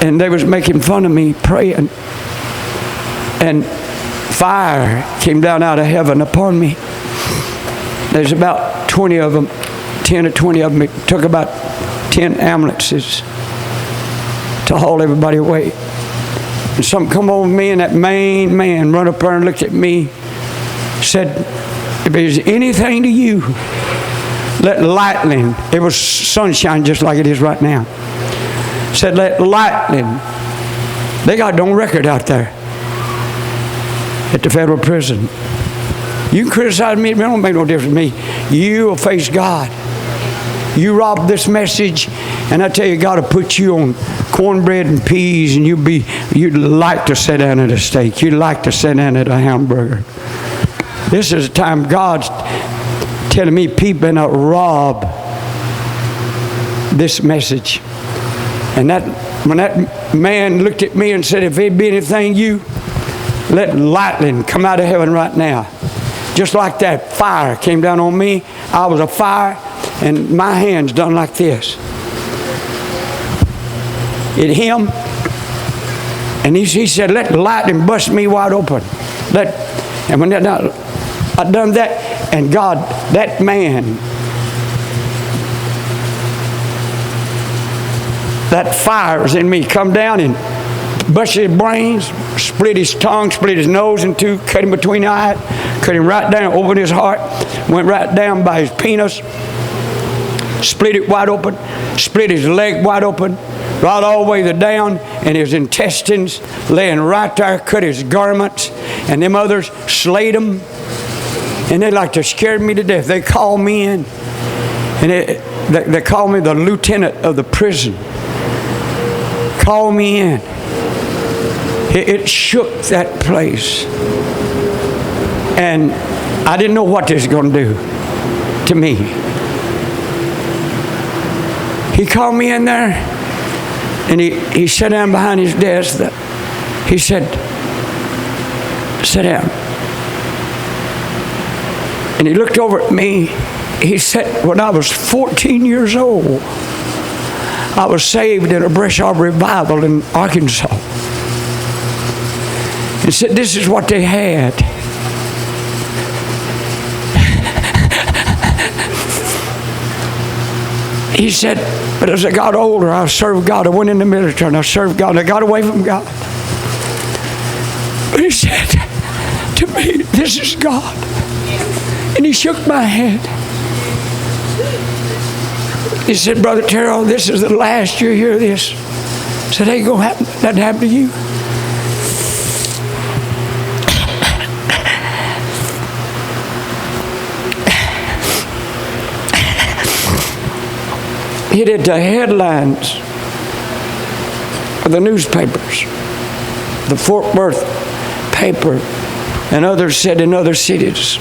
and they was making fun of me praying. And fire came down out of heaven upon me. There's about 20 of them, 10 or 20 of them. It took about 10 ambulances to haul everybody away. And something come over me, and that main man run up there and looked at me, said, if there's anything to you, let lightning, it was sunshine just like it is right now, said let lightning, they got it on record out there at the federal prison. You can criticize me, it don't make no difference to me. You will face God. You rob this message, and I tell you, God will put you on cornbread and peas, and you'd like to sit down at a steak. You'd like to sit down at a hamburger. This is the time God's telling me people are not rob this message. And when that man looked at me and said, if it be anything you, let lightning come out of heaven right now. Just like that fire came down on me. I was a fire, and my hands done like this. It him, and he said, let the lightning bust me wide open. And when I done that, and God, that man, that fire was in me, come down and bust his brains, split his tongue, split his nose in two, cut him between the eyes, cut him right down, opened his heart, went right down by his penis, split it wide open, split his leg wide open, right all the way down, and his intestines laying right there, cut his garments, and them others slayed him, and they like to scare me to death. They called me in, and they called me the lieutenant of the prison. Called me in. It shook that place. And I didn't know what this was going to do to me. He called me in there, and he sat down behind his desk. He said, sit down. And he looked over at me. He said, when I was 14 years old, I was saved in a brush arbor revival in Arkansas. He said, this is what they had. He said, but as I got older, I served God. I went in the military and I served God. And I got away from God. But he said to me, this is God. And he shook my hand. He said, Brother Terrell, this is the last you hear this. I said, ain't gonna happen. Doesn't happen to you. He did the headlines of the newspapers, the Fort Worth paper, and others said in other cities.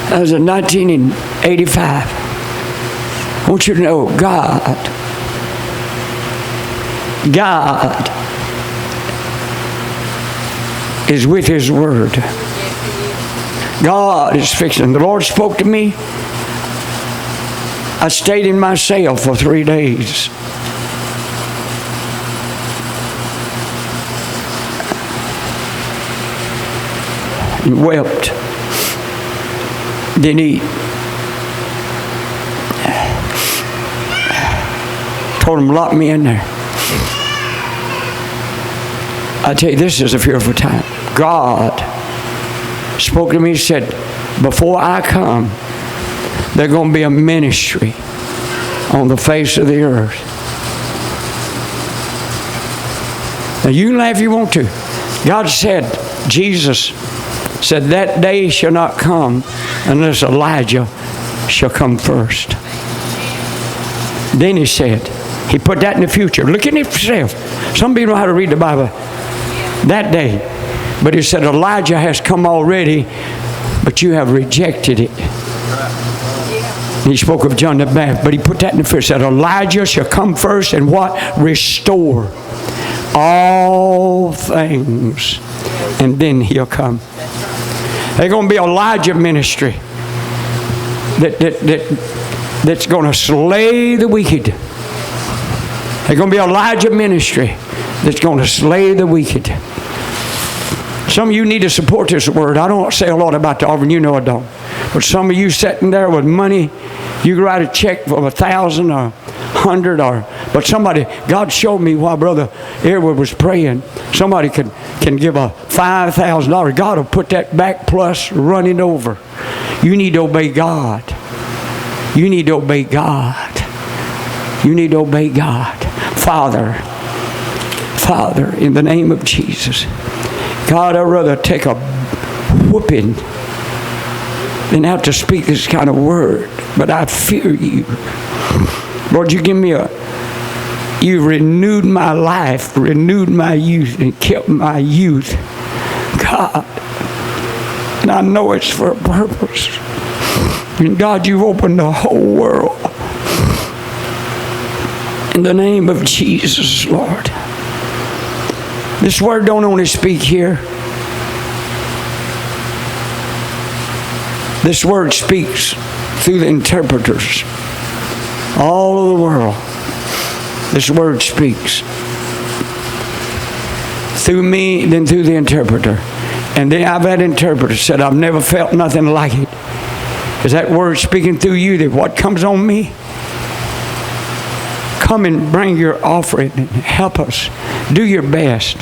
That was in 1985. I want you to know God is with His Word. God is fixing. The Lord spoke to me. I stayed in my cell for 3 days. And wept. Didn't eat. Told him, lock me in there. I tell you, this is a fearful time. God spoke to me and said, before I come, there's going to be a ministry on the face of the earth. Now you can laugh if you want to. God said, Jesus said, that day shall not come unless Elijah shall come first. Then he said, he put that in the future. Look at it yourself. Some people know how to read the Bible. That day. But he said, Elijah has come already, but you have rejected it. He spoke of John the Baptist, but he put that in the future. He said, Elijah shall come first and what? Restore all things. And then he'll come. There's going to be Elijah ministry. that's going to slay the wicked. There's going to be Elijah ministry that's going to slay the wicked. Some of you need to support this word. I don't say a lot about the offering. You know I don't. But some of you sitting there with money, you can write a check for 1,000 or 100 but somebody, God showed me while Brother Edward was praying, somebody can give a $5,000. God will put that back plus running over. You need to obey God. You need to obey God. You need to obey God. Father, in the name of Jesus, God, I'd rather take a whooping than have to speak this kind of word. But I fear you. Lord, you you renewed my life, renewed my youth, and kept my youth. God, and I know it's for a purpose. And God, you've opened the whole world. In the name of Jesus, Lord. This word don't only speak here. This word speaks through the interpreters all over the world. This word speaks through me, then through the interpreter. And then I've had interpreters said, I've never felt nothing like it. Is that word speaking through you? That what comes on me? Come and bring your offering and help us. Do your best.